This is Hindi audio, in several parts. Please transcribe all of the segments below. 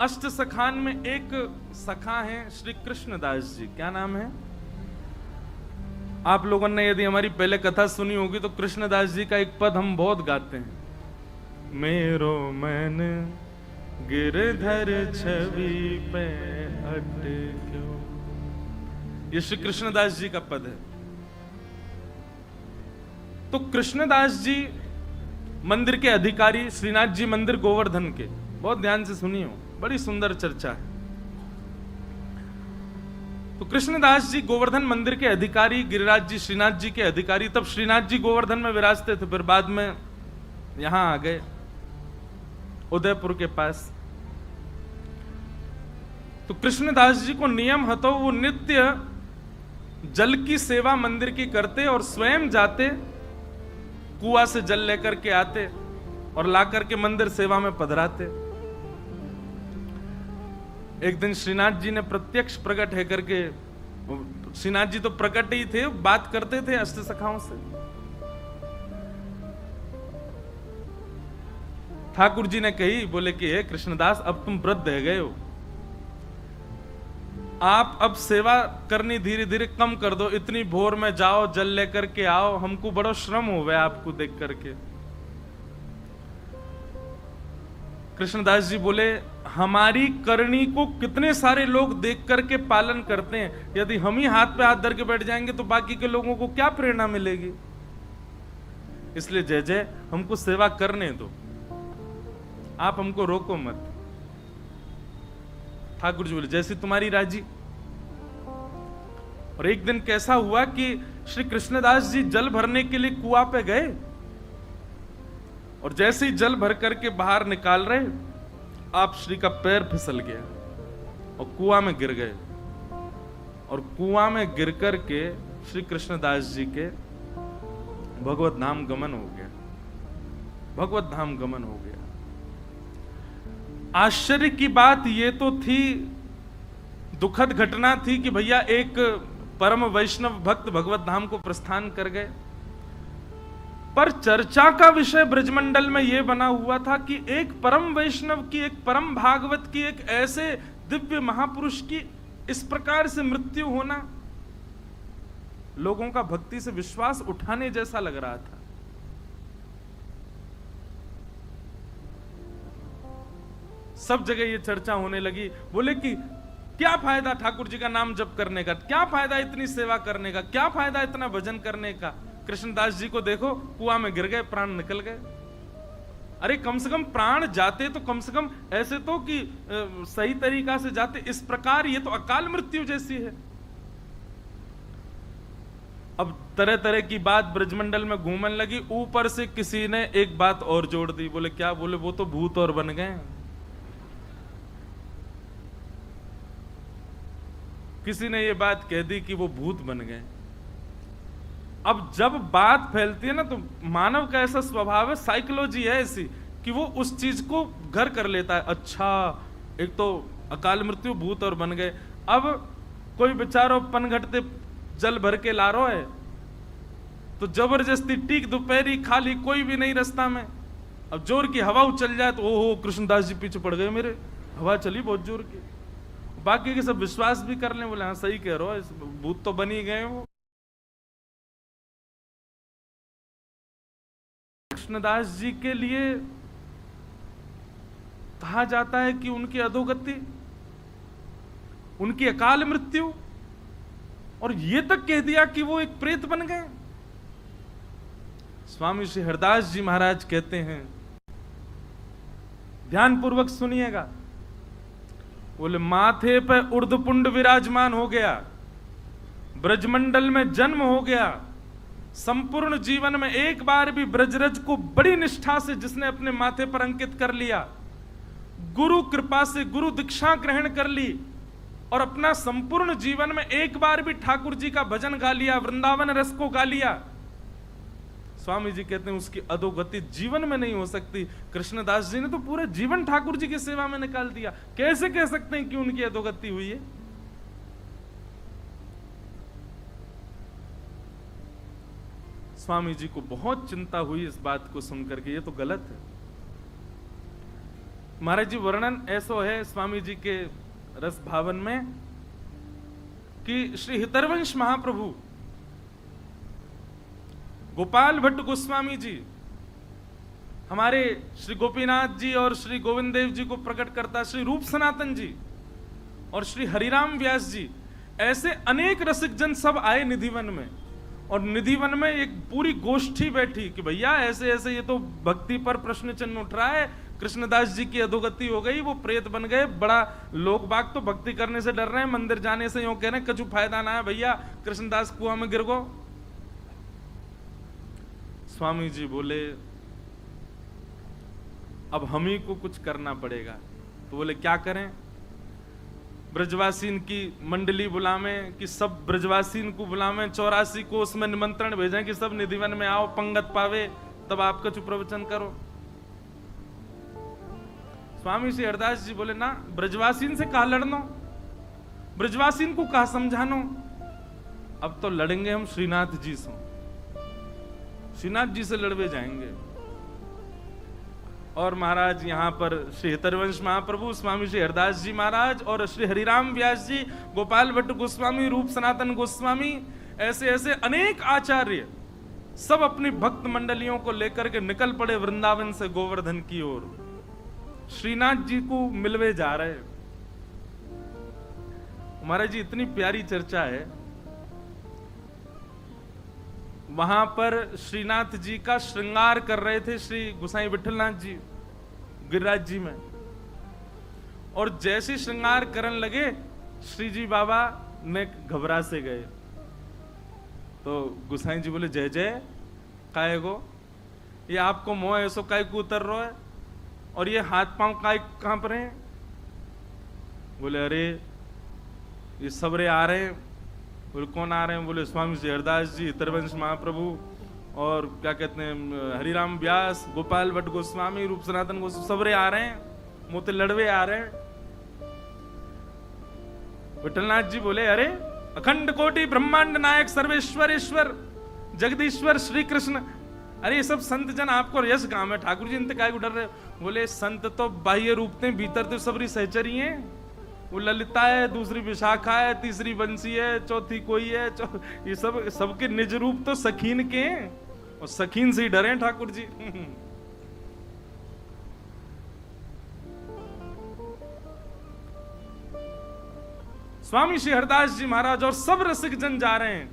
अष्ट सखान में एक सखा है श्री कृष्णदास जी। क्या नाम है? आप लोगों ने यदि हमारी पहले कथा सुनी होगी तो कृष्णदास जी का एक पद हम बहुत गाते हैं, मेरो मन गिरधर छवि पे अटक्यो। ये श्री कृष्णदास जी का पद है। तो कृष्णदास जी मंदिर के अधिकारी, श्रीनाथ जी मंदिर गोवर्धन के, बहुत ध्यान से सुनिए, बड़ी सुंदर चर्चा है। तो कृष्णदास जी गोवर्धन मंदिर के अधिकारी, गिरिराज जी श्रीनाथ जी के अधिकारी। तब श्रीनाथ जी गोवर्धन में विराजते थे, फिर बाद में यहां आ गए उदयपुर के पास। तो कृष्णदास जी को नियम हतो, वो नित्य जल की सेवा मंदिर की करते और स्वयं जाते, कुआं से जल लेकर के आते और लाकर के मंदिर सेवा में पधराते। एक दिन श्रीनाथ जी ने प्रत्यक्ष प्रकट है करके, श्रीनाथ जी तो प्रकट ही थे, बात करते थे अष्ट सखाओं से। ठाकुर जी ने कही, बोले कि हे कृष्णदास, अब तुम वृद्ध रह गए हो, आप अब सेवा करनी धीरे धीरे कम कर दो, इतनी भोर में जाओ जल लेकर के आओ, हमको बड़ा श्रम हो गया आपको देख करके। कृष्णदास जी बोले, हमारी करनी को कितने सारे लोग देख करके पालन करते हैं, यदि हम ही हाथ पे हाथ धर के बैठ जाएंगे तो बाकी के लोगों को क्या प्रेरणा मिलेगी। इसलिए जय जय, हमको सेवा करने दो, आप हमको रोको मत। ठाकुर जी बोले, जैसी तुम्हारी राजी। और एक दिन कैसा हुआ कि श्री कृष्णदास जी जल भरने के लिए कुआं पे गए और जैसे ही जल भर करके बाहर निकाल रहे, आप श्री का पैर फिसल गया और कुआं में गिर गए। और कुआं में गिर करके श्री कृष्णदास जी के भगवत धाम गमन हो गया, भगवत धाम गमन हो गया। आश्चर्य की बात ये तो थी, दुखद घटना थी कि भैया एक परम वैष्णव भक्त भगवत धाम को प्रस्थान कर गए, पर चर्चा का विषय ब्रजमंडल में यह बना हुआ था कि एक परम वैष्णव की, एक परम भागवत की, एक ऐसे दिव्य महापुरुष की इस प्रकार से मृत्यु होना लोगों का भक्ति से विश्वास उठाने जैसा लग रहा था। सब जगह ये चर्चा होने लगी। बोले कि क्या फायदा ठाकुर जी का नाम जप करने का, क्या फायदा इतनी सेवा करने का, क्या फायदा इतना भजन करने का। कृष्णदास जी को देखो, कुआं में गिर गए, प्राण निकल गए। अरे कम से कम प्राण जाते तो कम से कम ऐसे तो कि सही तरीका से जाते, इस प्रकार ये तो अकाल मृत्यु जैसी है। अब तरह तरह की बात ब्रजमंडल में घूमने लगी। ऊपर से किसी ने एक बात और जोड़ दी। बोले क्या? बोले वो तो भूत और बन गए। किसी ने ये बात कह दी कि वो भूत बन गए। अब जब बात फैलती है ना, तो मानव का ऐसा स्वभाव है, साइकोलॉजी है ऐसी कि वो उस चीज को घर कर लेता है। अच्छा, एक तो अकाल मृत्यु, भूत और बन गए। अब कोई बेचारो पनघटते जल भर के ला रहा है, तो जबरदस्ती टीक दोपहरी खाली, कोई भी नहीं रास्ता में। अब जोर की हवा उछल जाए तो ओहो कृष्णदास जी पीछे पड़ गए मेरे, हवा चली बहुत जोर की। बाकी के सब विश्वास भी कर लें, बोले हाँ सही कह रहे हो, भूत तो बन ही गए वो। कृष्णदास जी के लिए कहा जाता है कि उनकी अधोगति, उनकी अकाल मृत्यु, और ये तक कह दिया कि वो एक प्रेत बन गए। स्वामी श्री हरदास जी महाराज कहते हैं, ध्यानपूर्वक सुनिएगा। बोले माथे पे उर्धपुंड विराजमान हो गया, ब्रजमंडल में जन्म हो गया, संपूर्ण जीवन में एक बार भी ब्रजरज को बड़ी निष्ठा से जिसने अपने माथे पर अंकित कर लिया, गुरु कृपा से गुरु दीक्षा ग्रहण कर ली और अपना संपूर्ण जीवन में एक बार भी ठाकुर जी का भजन गा लिया, वृंदावन रस को गा लिया, स्वामी जी कहते हैं उसकी अधोगति जीवन में नहीं हो सकती। कृष्णदास जी ने तो पूरे जीवन ठाकुर जी की सेवा में निकाल दिया, कैसे कह सकते हैं कि उनकी अधोगति हुई है? स्वामी जी को बहुत चिंता हुई इस बात को सुनकर के, ये तो गलत है। महाराज जी वर्णन ऐसो है स्वामी जी के रस भावन में कि श्री हितरवंश महाप्रभु गोपाल भट्ट गोस्वामी जी हमारे श्री गोपीनाथ जी और श्री गोविंद देव जी को प्रकट करता श्री रूप सनातन जी और श्री हरिराम व्यास जी, ऐसे अनेक रसिक जन सब आए निधिवन में। और निधिवन में एक पूरी गोष्ठी बैठी कि भैया ऐसे ऐसे ये तो भक्ति पर प्रश्न चिन्ह उठ रहा है, कृष्णदास जी की अधोगति हो गई, वो प्रेत बन गए, बड़ा लोग बाग तो भक्ति करने से डर रहे हैं, मंदिर जाने से यूं कह रहे हैं कछु फायदा ना है भैया, कृष्णदास कुआं में गिर गो। स्वामी जी बोले अब हम ही को कुछ करना पड़ेगा। तो बोले क्या करें? ब्रजवासीन की मंडली बुलावें कि सब ब्रजवासीन को बुलावें, 84 को उसमें निमंत्रण भेजें कि सब निधिवन में आओ, पंगत पावे, तब आप कछु प्रवचन करो। स्वामी श्री हरदास जी बोले ना, ब्रजवासीन से कहा लड़नो, ब्रजवासीन को कहा समझानो, अब तो लड़ेंगे हम श्रीनाथ जी से, श्रीनाथ जी से लड़वे जाएंगे। और महाराज यहाँ पर श्री हितरवंश महाप्रभु, स्वामी श्री हरदास जी महाराज और श्री हरिराम व्यास जी, गोपाल भट्ट गोस्वामी, रूप सनातन गोस्वामी, ऐसे ऐसे अनेक आचार्य सब अपनी भक्त मंडलियों को लेकर के निकल पड़े वृंदावन से गोवर्धन की ओर, श्रीनाथ जी को मिलवे जा रहे। महाराज जी इतनी प्यारी चर्चा है, वहां पर श्रीनाथ जी का श्रृंगार कर रहे थे श्री गोसाई विठलनाथ जी गिरिराज जी में, और जैसे श्रृंगार करने लगे श्री जी बाबा ने घबरा से गए। तो गोसाई जी बोले जय जय काय गो, ये आपको मोह ऐसो काय को उतर रहा है, और ये हाथ पांव काय कहां पर हैं? बोले अरे ये सबरे आ रहे हैं। बोले कौन आ रहे हैं? बोले स्वामी श्री हरदास जी, हितरवंश महाप्रभु और क्या कहते हैं हरिराम व्यास, गोपाल भट्ट गोस्वामी, रूप सनातन गोस्वामी, सबरे आ रहे हैं, मोते लड़वे आ रहे हैं। विठलनाथ जी बोले अरे अखंड कोटि ब्रह्मांड नायक सर्वेश्वर ईश्वर जगदीश्वर श्री कृष्ण, अरे ये सब संत जन आपको यश गांव है, ठाकुर जी इनते काय को डर रहे? बोले संत तो बाह्य रूप थे, भीतर तो सबरी सहचरी हैं। वो ललिता है, दूसरी विशाखा है, तीसरी बंसी है, चौथी कोई है, ये सब सबके निज रूप तो सखीन के हैं, और सखीन से ही डरे ठाकुर जी। स्वामी श्री हरदास जी महाराज और सब रसिक जन जा रहे हैं,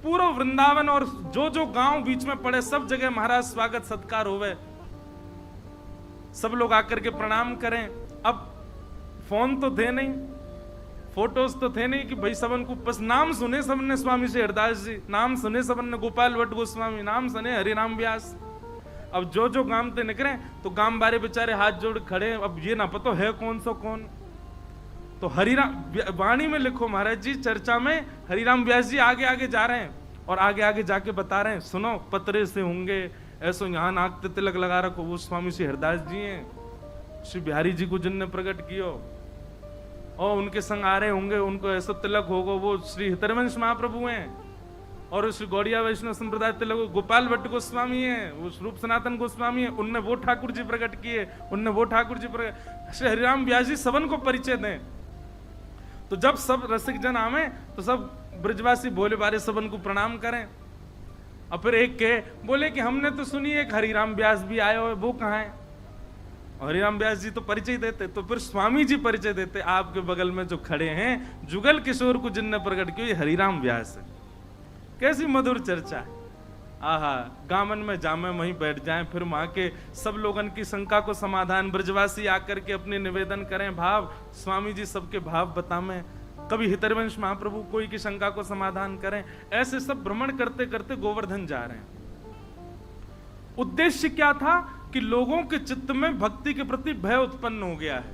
पूरा वृंदावन और जो जो गांव बीच में पड़े सब जगह महाराज स्वागत सत्कार होवे, सब लोग आकर के प्रणाम करें। अब फोन तो थे नहीं, फोटोज तो थे नहीं कि भाई सबन को बस नाम सुने सबने स्वामी श्री हरदास जी, नाम सुने सबन ने गोपाल भट्ट गोस्वामी, नाम सुने हरिराम व्यास। अब जो जो गांव ते निकले तो गांव बारे बेचारे हाथ जोड़ खड़े, अब ये ना पता है कौन सो कौन। तो हरिराम वाणी में लिखो महाराज जी, चर्चा में हरिराम व्यास जी आगे आगे जा रहे हैं और आगे आगे जाके बता रहे हैं, सुनो पतरे से होंगे, ऐसो यहाँ नाक ते तिलक लगा रखो, वो स्वामी श्री हरदास जी हैं, श्री बिहारी जी को जिनने प्रकट कियो, और उनके संग आ रहे होंगे, उनको ऐसा तिलक होगा, वो श्री हितरवंश महाप्रभु हैं, और श्री गौड़िया वैष्णव संप्रदाय तिलक गोपाल भट्ट गोस्वामी हैं, वो रूप सनातन गोस्वामी हैं, उनने वो ठाकुर जी प्रकट किए, उनने वो ठाकुर जी प्रकट, श्री हरिराम व्यास जी सबन को परिचय दें। तो जब सब रसिक जन आवे तो सब ब्रजवासी भोले बारे सबन को प्रणाम करें। और फिर एक के बोले कि हमने तो सुनी एक हरिराम व्यास भी आए हो, वो कहाँ है? हरिराम व्यास जी तो परिचय देते, तो फिर स्वामी जी परिचय देते, आपके बगल में जो खड़े हैं जुगल किशोर को जिनने प्रकट किया, ये हरिराम व्यास है। कैसी मधुर चर्चा है, आहा, गामन में जामे वहीं बैठ जाएं, फिर वहां के सब लोगन की शंका को समाधान, ब्रजवासी आकर के अपने निवेदन करें, भाव स्वामी जी सबके भाव बतावें, कभी हितरवंश महाप्रभु कोई की शंका को समाधान करें, ऐसे सब भ्रमण करते करते गोवर्धन जा रहे हैं। उद्देश्य क्या था कि लोगों के चित्त में भक्ति के प्रति भय उत्पन्न हो गया है,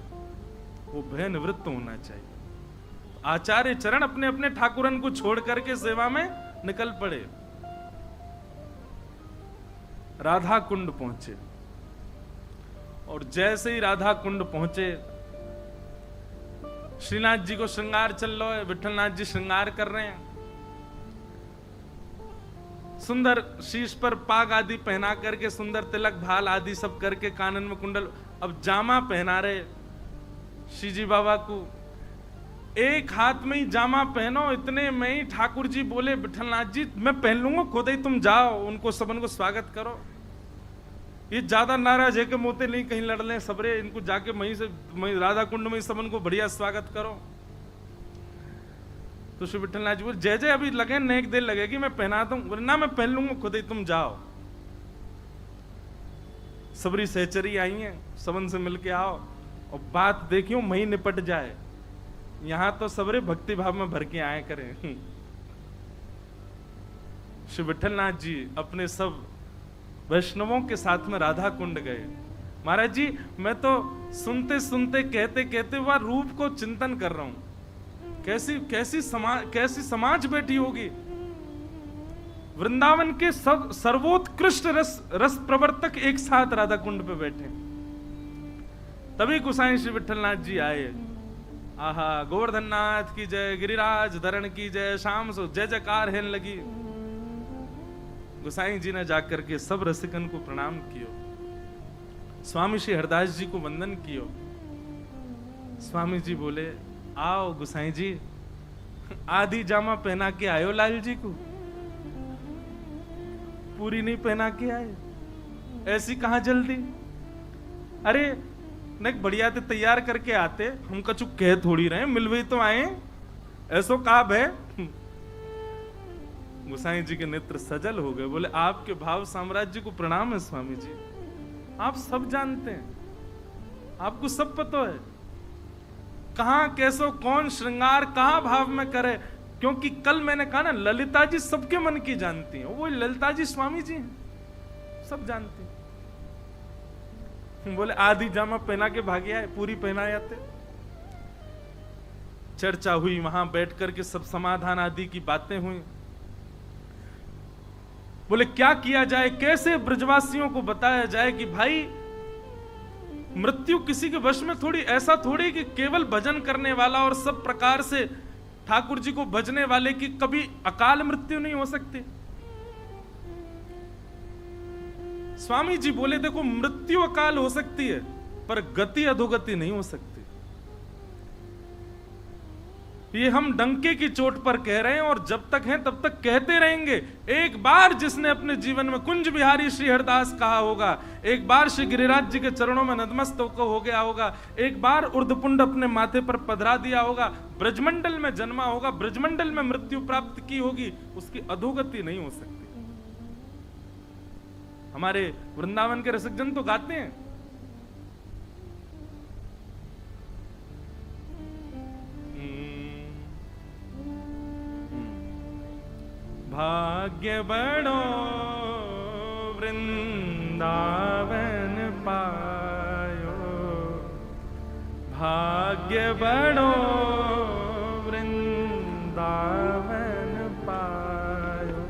वो भय निवृत्त होना चाहिए। आचार्य चरण अपने अपने ठाकुरन को छोड़ करके सेवा में निकल पड़े। राधा कुंड पहुंचे, और जैसे ही राधा कुंड पहुंचे, श्रीनाथ जी को श्रृंगार चल रहा है, विठलनाथ जी श्रृंगार कर रहे हैं, सुंदर शीश पर पाग आदि पहना करके, सुंदर तिलक भाल आदि सब करके, कानन में कुंडल। अब जामा पहना रहे श्री जी बाबा को, एक हाथ में ही जामा पहनो, इतने में ही ठाकुर जी बोले विठलनाथ जी मैं पहन लूंगा, खुद ही तुम जाओ, उनको सबन को स्वागत करो। ये ज्यादा नाराज है कि मोते नहीं कहीं लड़ लें सबरे, इनको जाके वहीं से राधा कुंड में सबन को बढ़िया स्वागत करो। तो श्री विठलनाथ जी बोले जय जय अभी लगे, नेक देर लगेगी, मैं पहना दूं। बोले ना मैं पहन लूंगा, खुद ही तुम जाओ। सबरी सहचरी आई हैं, सबन से मिलके आओ और बात देखियो वहीं निपट जाए। यहां तो सबरे भक्ति भाव में भर के आए करें। श्री विठलनाथ जी अपने सब वैष्णवों के साथ में राधा कुंड गए। महाराज जी मैं तो सुनते सुनते कहते कहते वह रूप को चिंतन कर रहा हूं, कैसी समाज बैठी होगी। वृंदावन के सब सर्वोत्कृष्ट रस प्रवर्तक एक साथ राधा कुंड पे बैठे। तभी गोसाई श्री विठलनाथ जी आए। आहा गोवर्धन नाथ की जय, गिरिराज धरण की जय, शाम सो जय जयकार हेन लगी। गोसाई जी ने जाकर के सब रसिकन को प्रणाम कियो, स्वामी श्री हरदास जी को वंदन कियो। स्वामी जी बोले आओ गोसाई जी, आधी जामा पहना के आयो लाल जी को, पूरी नहीं पहना के आए, ऐसी कहां जल्दी। अरे न बढ़िया ते तैयार करके आते, हम कछु कह थोड़ी रहे, मिलवे तो आए, ऐसो काब है। गोसाई जी के नेत्र सजल हो गए, बोले आपके भाव साम्राज्य को प्रणाम है स्वामी जी, आप सब जानते हैं, आपको सब पता है कहां कैसो कौन श्रृंगार कहां भाव में करे। क्योंकि कल मैंने कहा ना ललिता जी सबके मन की जानती हैं, वो ललिता जी स्वामी जी हैं, सब जानती हैं। बोले आधी जामा पहना के भागे आए, पूरी पहना आते। चर्चा हुई, वहां बैठ करके सब समाधान आदि की बातें हुई। बोले क्या किया जाए, कैसे ब्रजवासियों को बताया जाए कि भाई मृत्यु किसी के वश में थोड़ी, ऐसा थोड़ी कि केवल भजन करने वाला और सब प्रकार से ठाकुर जी को भजने वाले की कभी अकाल मृत्यु नहीं हो सकती। स्वामी जी बोले देखो मृत्यु अकाल हो सकती है पर गति अधोगति नहीं हो सकती। ये हम डंके की चोट पर कह रहे हैं और जब तक हैं तब तक कहते रहेंगे। एक बार जिसने अपने जीवन में कुंज बिहारी श्री हरदास कहा होगा, एक बार श्री गिरिराज जी के चरणों में नतमस्तक हो गया होगा, एक बार उर्धपुंड अपने माथे पर पधरा दिया होगा, ब्रजमंडल में जन्मा होगा, ब्रजमंडल में मृत्यु प्राप्त की होगी, उसकी अधोगति नहीं हो सकती। हमारे वृंदावन के रसिकजन तो गाते हैं, भाग्य बड़ो वृंदावन पायो, भाग्य बड़ो वृंदावन पायो,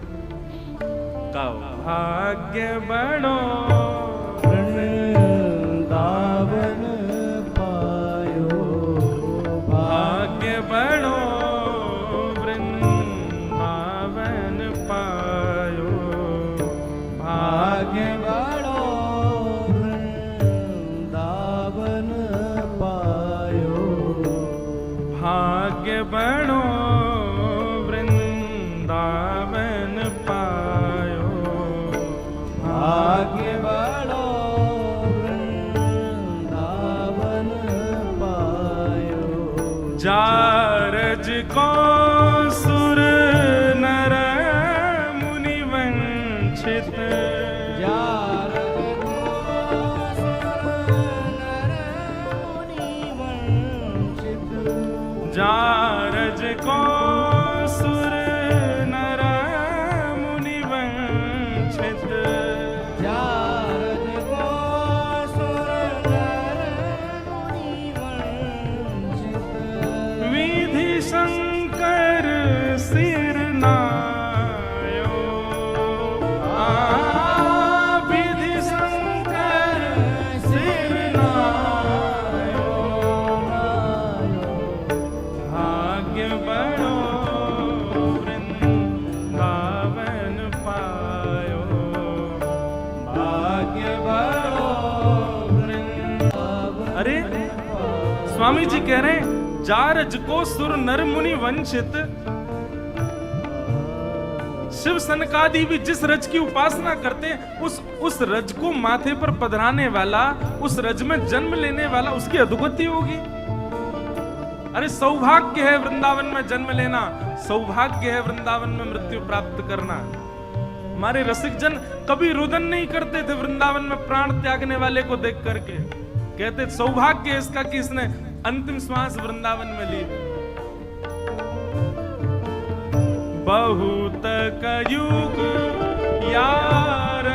गाओ भाग्य बड़ो वृंदावन पायो, भाग्य बड़ो बड़ो वृंदावन पायो, भाग्य बड़ो वृंदावन पायो। जारज को सुर नर मुनि वंचित, जारज को सुर नर मुनि वंचित, जारज को सुर नर मुनि वंचित, जारज को सुर नर मुनि वंचित, विधि शंकर सिर नायो, विधि शंकर सिर नायो, भाग्य बड़ो वृंदावन पायो, भाग्य बड़ो वृंदावन स्वामी जी कह रहे हैं, जारज को सुर नर मुनि वंचित, शिव सनकादि भी जिस रज की उपासना करते हैं, उस रज को माथे पर पधराने वाला, उस रज में जन्म लेने वाला, उसकी अधोगति होगी। अरे सौभाग्य है वृंदावन में जन्म लेना, सौभाग्य है वृंदावन में मृत्यु प्राप्त करना। हमारे रसिक जन कभी रुदन नहीं करते थे वृंदावन में प्राण त्यागने वाले को देख करके, कहते सौभाग्य है इसका कि इसने अंतिम श्वास वृंदावन में ली। बहुत कयुग यार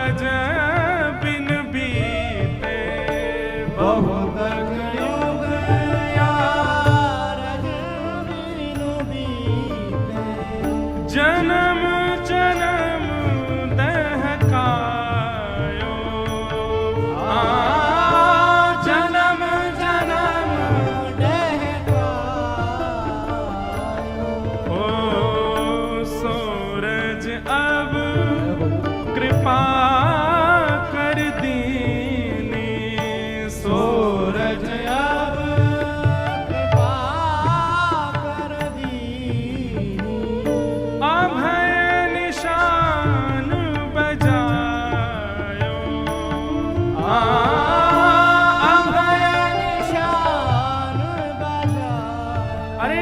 बिन बीते, बहुत कयुग यार बिन बीते, जन्म जन्म दहकायो, जन्म जन्म दहकायो। ओ सूरज अब कृपा कर दीनी, सूरज अब कृपा कर दीनी, अभय निशान बजायो, अभय निशान बजायो। अरे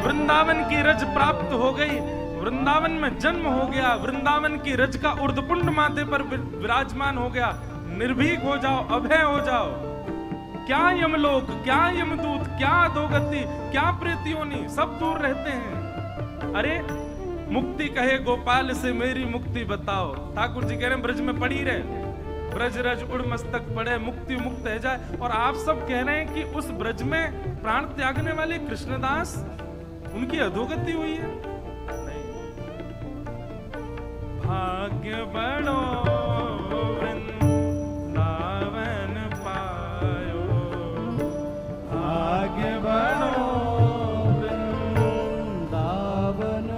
वृंदावन की रज प्राप्त हो गई, वृंदावन में जन्म हो गया, वृंदावन की रज का उर्धपुंड माथे पर विराजमान हो गया। निर्भीक हो जाओ, अभय हो जाओ। क्या यमलोक, क्या यमदूत, क्या अधोगति, क्या प्रेतियोनी, सब दूर रहते हैं। अरे मुक्ति कहे गोपाल से मेरी मुक्ति बताओ। ठाकुर जी कह रहे हैं ब्रज में पड़ी रहे, ब्रज रज उड़ मस्तक पड़े, मुक्ति मुक्त है जाए। और आप सब कह रहे हैं कि उस ब्रज में प्राण त्यागने वाले कृष्णदास, उनकी अधोगति हुई है। नहीं, भाग्य बड़ो वृंदावन पायो, भाग्य बड़ो वृंदावन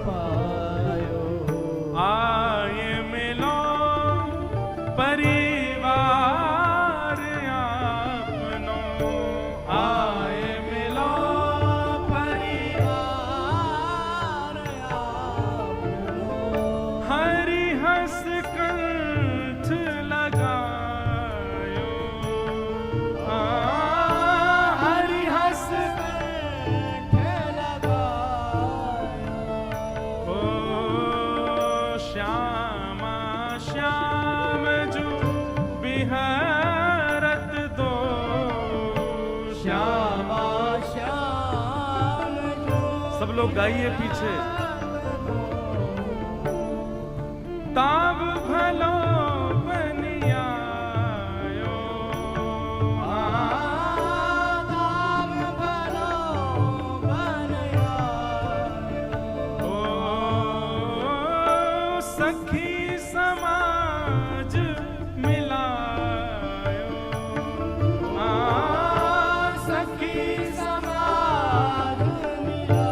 पायो, आए मिलो परिवार आपनो, आए मिलो परिवार आपनो, हरि हंस कंठ लगायो, हरि हंस कंठ लगायो। ओ श्यामा श्याम जो बिहरत दो, श्यामा श्याम जो सब लोग गाइए पीछे। ताब भलो बनियायो, ताब भलो बनियायो। ओ सखी समाज मिलायो, सखी समाज मिलायो।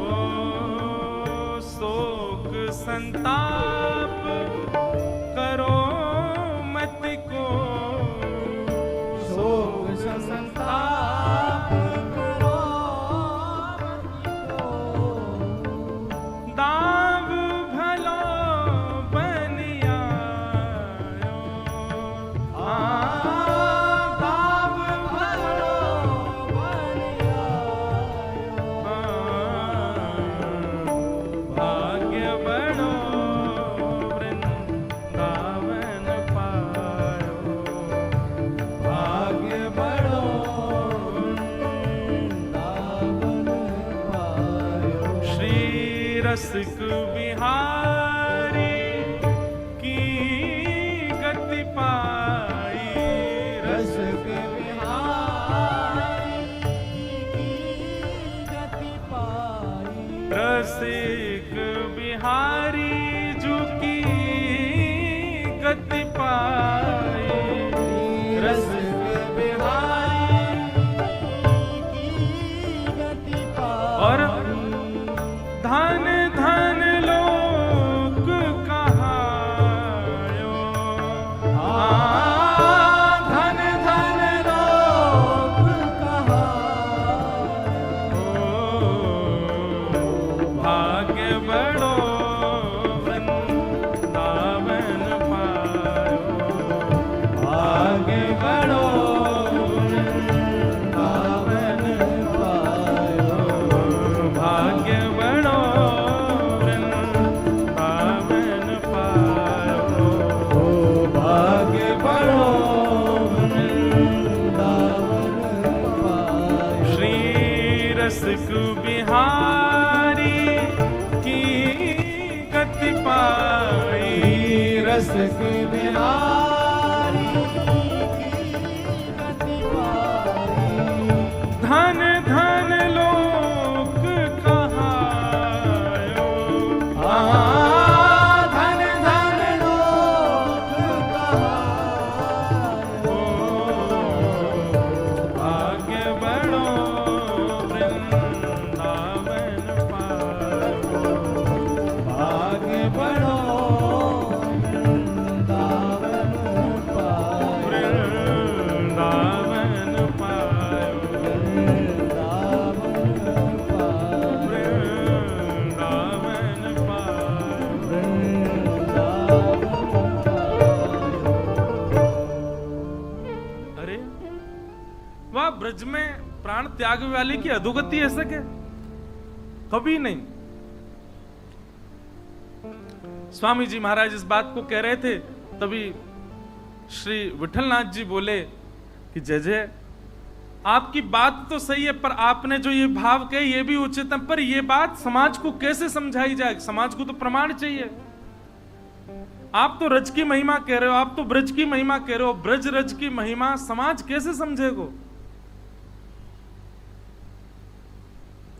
ओ शोक संताप करो मत को, शोक संताप करो मत को। दाव भलो बनियायो, ताब भलो बनियायो। भाग्य बड़ो वृंदावन पायो, भाग्य बड़ो वृंदावन पायो। श्री रसिक बिहारी की गति पाई, रसिक बिहारी की गति पाई। रसिक बिहारी जू की गति पाई, रसिक बिहारी की गति पाई। और धन धन लोक कहायो, धन धन लोक रसिक बिहारी की गति पाई। रसिक बिहारी की गति पाई। धन धन लोक कहायो। धन धन लोक कहायो। आगे बढ़ो वृंदावन पायो। आगे बढ़ो वृंदावन पायो। वृंदावन पायो। वृंदावन पायो। वृंदावन पायो। वृंदावन पायो। अरे वाह, ब्रज में प्राण त्याग वाले की अधोगति ऐसा क्या? कभी नहीं। स्वामी जी महाराज इस बात को कह रहे थे, तभी श्री विठलनाथ जी बोले कि जय जय, आपकी बात तो सही है, पर आपने जो ये भाव कहे ये भी उचित है, पर ये बात समाज को कैसे समझाई जाए? समाज को तो प्रमाण चाहिए। आप तो रज की महिमा कह रहे हो, आप तो ब्रज की महिमा कह रहे हो, ब्रज रज की महिमा समाज कैसे समझेगो?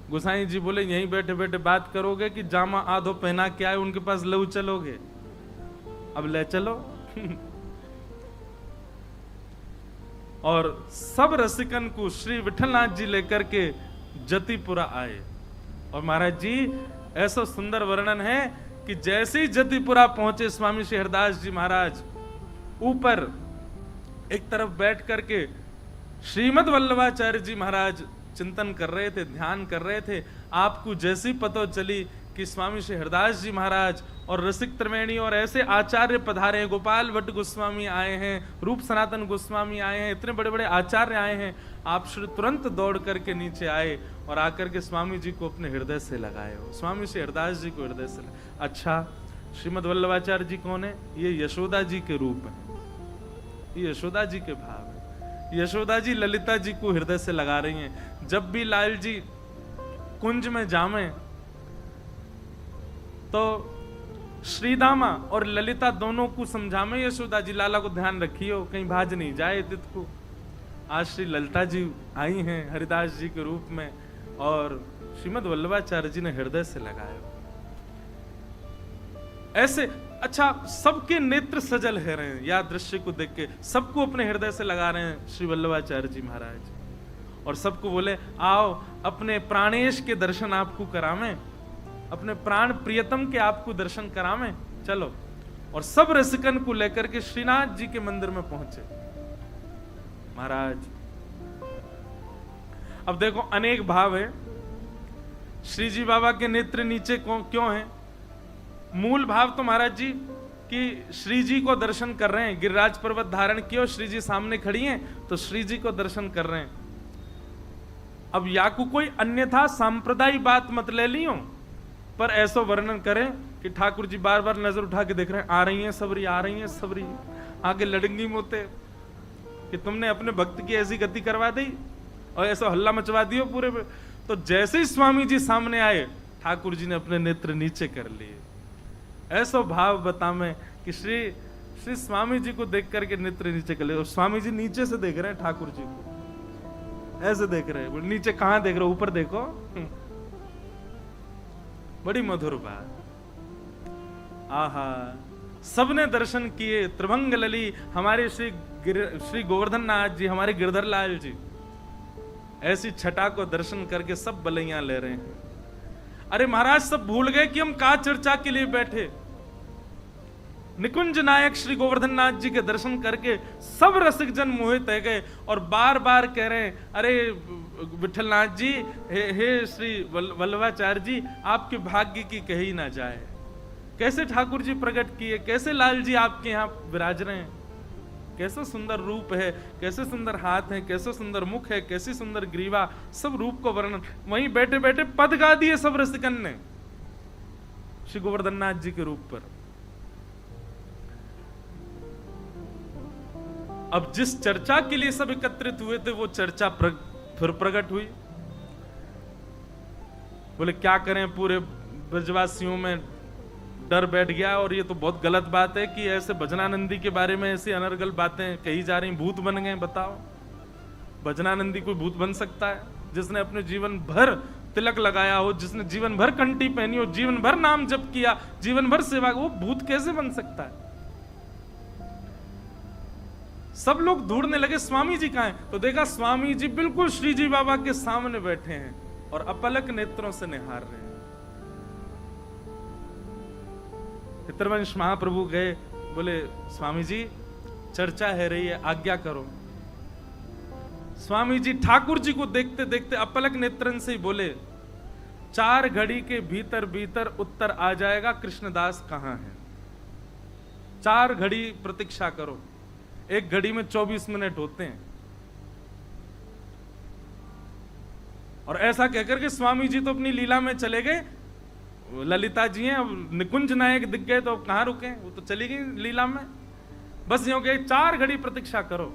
गोसाई जी बोले यहीं बैठे बैठे बात करोगे कि जामा आधो पहना के आए उनके पास लऊ चलोगे? अब ले चलो। और सब रसिकन को श्री विठलनाथ जी लेकर के जतिपुरा आए। और महाराज जी ऐसा सुंदर वर्णन है कि जैसे ही जतिपुरा पहुंचे स्वामी श्री हरदास जी महाराज ऊपर एक तरफ बैठ करके श्रीमद वल्लभाचार्य जी महाराज चिंतन कर रहे थे, ध्यान कर रहे थे। आपको जैसी पता चली कि स्वामी श्री हरदास जी महाराज और रसिक त्रिवेणी और ऐसे आचार्य पधारे हैं, गोपाल भट्ट गोस्वामी आए हैं, रूप सनातन गोस्वामी आए हैं, इतने बड़े बड़े आचार्य आए हैं, आप श्री तुरंत दौड़ करके नीचे आए और आकर के स्वामी जी को अपने हृदय से लगाए हो। स्वामी श्री हरदास जी को हृदय से अच्छा, श्रीमद वल्लभाचार्य जी कौन है? ये यशोदा जी के रूप है, ये यशोदा जी के भाव है। यशोदा जी ललिता जी को हृदय से लगा रही हैं। जब भी लाल जी कुंज में जामे तो श्रीदामा और ललिता दोनों को समझामे, यशोदा जी लाला को ध्यान रखियो कहीं भाज नहीं जाए तित को। आज श्री ललिता जी आई हैं हरिदास जी के रूप में और श्रीमद वल्लभाचार्य जी ने हृदय से लगाया ऐसे। अच्छा, सबके नेत्र सजल है रहे हैं, या दृश्य को देख के सबको अपने हृदय से लगा रहे हैं श्री वल्लभाचार्य जी महाराज, और सबको बोले आओ अपने प्राणेश के दर्शन आपको करावें, अपने प्राण प्रियतम के आपको दर्शन करावें, चलो। और सब रसिकन को लेकर के श्रीनाथ जी के मंदिर में पहुंचे महाराज। अब देखो अनेक भाव है। श्री जी बाबा के नेत्र नीचे क्यों हैं? मूल भाव तो महाराज जी कि श्री जी को दर्शन कर रहे हैं, गिरिराज पर्वत धारण किया, श्री जी सामने खड़ी हैं तो श्री जी को दर्शन कर रहे हैं। अब या को कोई अन्यथा सांप्रदायिक बात मत ले लियो, पर ऐसा वर्णन करें कि ठाकुर जी बार बार नजर उठा के देख रहे हैं, आ रही हैं सबरी, आ रही हैं सबरी, आगे लड़ेंगी मोते कि तुमने अपने भक्त की ऐसी गति करवा दी और ऐसा हल्ला मचवा दियो पूरे पे। तो जैसे ही स्वामी जी सामने आए ठाकुर जी ने अपने नेत्र नीचे कर लिए। ऐसा भाव बता मैं कि श्री स्वामी जी को देख करके नेत्र नीचे कर लिए। स्वामी जी नीचे से देख रहे हैं ठाकुर जी को, ऐसे देख रहे हैं। नीचे कहां देख रहे हो? ऊपर देखो। बड़ी मधुर बात। आहा, सबने दर्शन किए। त्रिभंग लली हमारे श्री गोवर्धन नाथ जी, हमारे गिरधर लाल जी, ऐसी छटा को दर्शन करके सब बलैया ले रहे हैं। अरे महाराज सब भूल गए कि हम का चर्चा के लिए बैठे। निकुंज नायक श्री गोवर्धन नाथ जी के दर्शन करके सब रसिक जन मोहित हो गए और बार बार कह रहे हैं, अरे विठल नाथ जी, हे श्री वल्लभाचार्य जी, आपके भाग्य की कही ना जाए। कैसे ठाकुर जी प्रकट किए, कैसे लाल जी आपके यहाँ विराज रहे हैं, कैसा सुंदर रूप है, कैसे सुंदर हाथ है, कैसा सुंदर मुख है, कैसी सुंदर ग्रीवा, सब रूप को वर्णन। वहीं बैठे बैठे पद गा दिए सब रसिकन ने श्री गोवर्धन नाथ जी के रूप पर। अब जिस चर्चा के लिए सब एकत्रित हुए थे वो चर्चा फिर प्रकट हुई। बोले क्या करें, पूरे ब्रजवासियों में डर बैठ गया, और ये तो बहुत गलत बात है कि ऐसे भजनानंदी के बारे में ऐसी अनर्गल बातें कही जा रही, भूत बन गए। बताओ, भजनानंदी कोई भूत बन सकता है? जिसने अपने जीवन भर तिलक लगाया हो, जिसने जीवन भर कंठी पहनी हो, जीवन भर नाम जप किया, जीवन भर सेवा, वो भूत कैसे बन सकता है? सब लोग ढूंढने लगे स्वामी जी कहां हैं, तो देखा स्वामी जी बिल्कुल श्री जी बाबा के सामने बैठे हैं और अपलक नेत्रों से निहार रहे हैं। पितरवंश महाप्रभु गए, बोले स्वामी जी चर्चा है रही है, आज्ञा करो। स्वामी जी ठाकुर जी को देखते देखते अपलक नेत्रन से ही बोले, 4 घड़ी के भीतर भीतर उत्तर आ जाएगा कृष्णदास कहां है। 4 घड़ी प्रतीक्षा करो, 1 घड़ी में 24 मिनट होते हैं। और ऐसा कहकर के स्वामी जी तो अपनी लीला में चले गए। ललिता जी हैं, अब निकुंज नायक दिख गए तो कहां रुके, वो तो चली गई लीला में। बस यूं कहे 4 घड़ी प्रतीक्षा करो।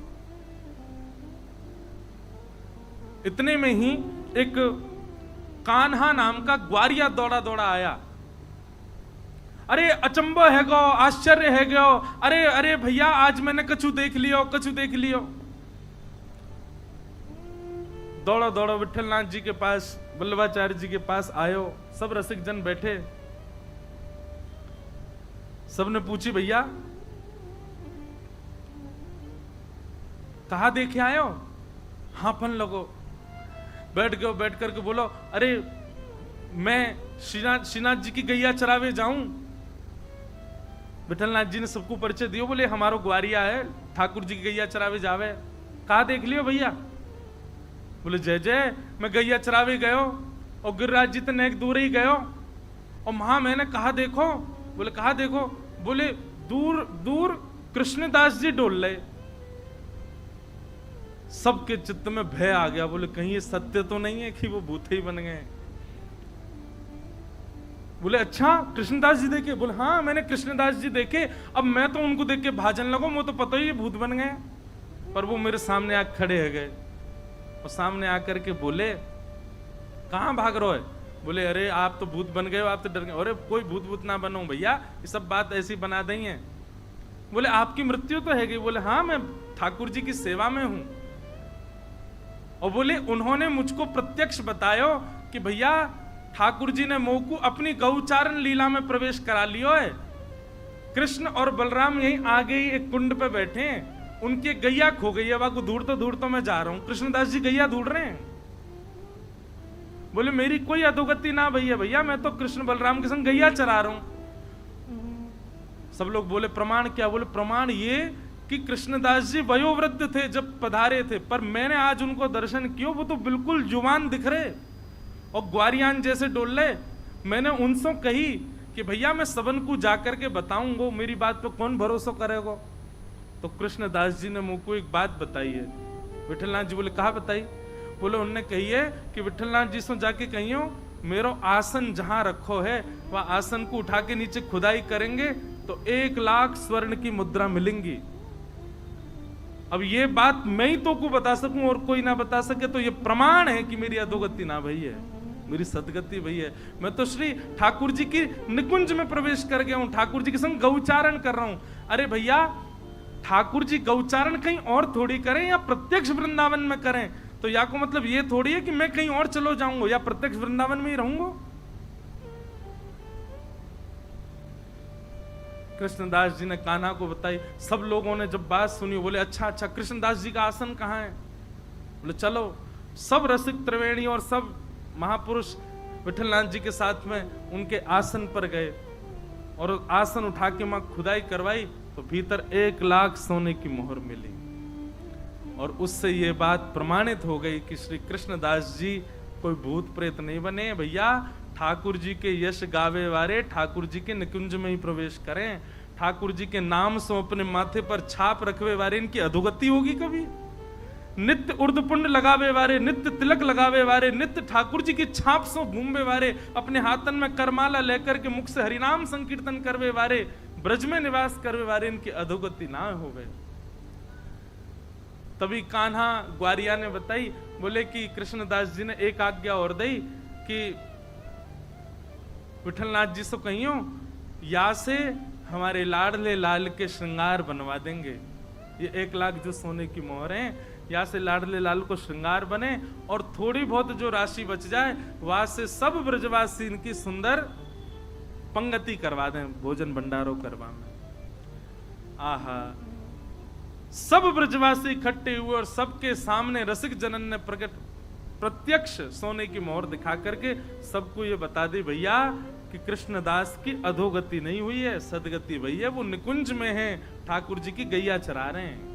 इतने में ही एक कान्हा नाम का ग्वारिया दौड़ा दौड़ा आया। अरे अचंबो है गो, आश्चर्य है गो, अरे अरे भैया आज मैंने कछु देख लियो, कछु देख लियो। दौड़ो दौड़ो विठलनाथ जी के पास, वल्लभाचार्य जी के पास आयो। सब रसिक जन बैठे, सबने पूछी भैया कहा देखे आयो? हाँ फन लगो। बैठ गए, बैठ करके बोलो, अरे मैं श्रीनाथ जी की गैया चरावे जाऊं। विठलनाथ जी ने सबको परिचय दियो, बोले हमारो ग्वारिया है, ठाकुर जी की गैया चरावे जावे। कहा देख लियो भैया? बोले जय जय, मैं गैया चरावे गयो और गिरिराज जी तो नेक दूर ही गयो, और वहां मैंने कहा देखो। बोले कहा देखो? बोले दूर दूर कृष्णदास जी डोल रहे। सबके चित्त में भय आ गया। बोले कहीं ये सत्य तो नहीं है कि वो भूत ही बन गए? बोले अच्छा कृष्णदास जी देखे? बोले हाँ मैंने कृष्णदास जी देखे। अब मैं तो उनको देख के भाजन लगो, वो तो पता ही भूत बन गए। पर वो मेरे सामने आके खड़े हो गए और सामने आकर के बोले कहां भाग रहे हो? बोले अरे आप तो भूत बन गए हो, आप तो डर गए। अरे कोई भूत भूत ना बनो भैया, ये सब बात ऐसी बना दी है। बोले आपकी मृत्यु तो है गई? बोले हाँ मैं ठाकुर जी की सेवा में हूं। और बोले उन्होंने मुझको प्रत्यक्ष बतायो कि भैया ठाकुर जी ने मोह को अपनी गौचारण लीला में प्रवेश करा लियो है। कृष्ण और बलराम यहीं आगे ही एक कुंड पे बैठे हैं, उनके गैया खो गई है, वाको ढूंढ तो मैं जा रहा हूं। कृष्णदास जी गैया ढूंढ रहे हैं। बोले मेरी कोई अधोगति ना भैया, भैया मैं तो कृष्ण बलराम के संग गैया चरा रहा हूं। सब लोग बोले प्रमाण क्या? बोले प्रमाण ये कि कृष्णदास जी वयोवृद्ध थे जब पधारे थे, पर मैंने आज उनको दर्शन किया, वो तो बिल्कुल जुवान दिख रहे और ग्वारियान जैसे डोल रहे। मैंने उनसे कही कि भैया मैं सबन को जाकर के बताऊंगा, मेरी बात पे कौन भरोसा करेगा? तो कृष्णदास जी ने मुझको एक बात बताई है। विठलनाथ जी बोले कहा बताई? बोले उनने कही है कि विठलनाथ जी से जाके कहियो मेरो आसन जहां रखो है वह आसन को उठा के नीचे खुदाई करेंगे तो 1 लाख स्वर्ण की मुद्रा मिलेंगी। अब ये बात मैं ही तो को बता सकूं और कोई ना बता सके, तो ये प्रमाण है कि मेरी अधोगति ना भई है, मेरी सदगति भई है। मैं तो श्री ठाकुर जी की निकुंज में प्रवेश कर गया हूं, ठाकुर जी के संग गौचारण कर रहा हूं। अरे भैया ठाकुर जी गौचारण कहीं और थोड़ी करें या प्रत्यक्ष वृंदावन में करें, तो या को मतलब ये थोड़ी है कि मैं कहीं और चलो जाऊंगा या प्रत्यक्ष वृंदावन में ही रहूंगा। कृष्णदास जी ने कान्हा को बताई। सब लोगों ने जब बात सुनी बोले अच्छा अच्छा कृष्णदास जी का आसन कहाँ है? बोले चलो। सब रसिक त्रिवेणी और सब महापुरुष विठलनाथ जी के साथ में उनके आसन पर गए और आसन उठा के मां खुदाई करवाई तो भीतर 1 लाख सोने की मोहर मिली। और उससे ये बात प्रमाणित हो गई कि श्री कृष्णदास जी कोई भूत प्रेत नहीं बने भैया, ठाकुर जी के यश गावे वाले ठाकुर जी के निकुंज में ही प्रवेश करें, ठाकुर जी के नाम से अपने माथे पर छाप रखवे वाले इनकी अधोगति होगी कभी? नित्य उर्दपुंड लगावे वाले, नित्य तिलक लगावे वाले, नित्य ठाकुर जी की छाप से घूमवे वाले, अपने हाथन में करमाला लेकर के मुख से हरिनाम संकीर्तन करवे वाले, ब्रज में निवास करवे वाले, इनकी अधोगति ना होवे। तभी कान्हा ग्वारिया ने बताई, बोले कि कृष्णदास जी ने एक आज्ञा और दी कि विठलनाथ जी से कहियो या से हमारे लाडले लाल के श्रृंगार बनवा देंगे। ये 1 लाख जो सोने की मोहर है, या से लाडले लाल को श्रृंगार बने और थोड़ी बहुत जो राशि बच जाए वहां से सब ब्रजवासी इनकी सुंदर पंगति करवा दें, भोजन भंडारो करवा में। आहा, सब ब्रजवासी इकट्ठे हुए और सबके सामने रसिक जनन ने प्रत्यक्ष सोने की मोहर दिखा करके सबको ये बता दी, भैया कि कृष्णदास की अधोगति नहीं हुई है, सदगति हुई है। वो निकुंज में है, ठाकुर जी की गैया चरा रहे हैं।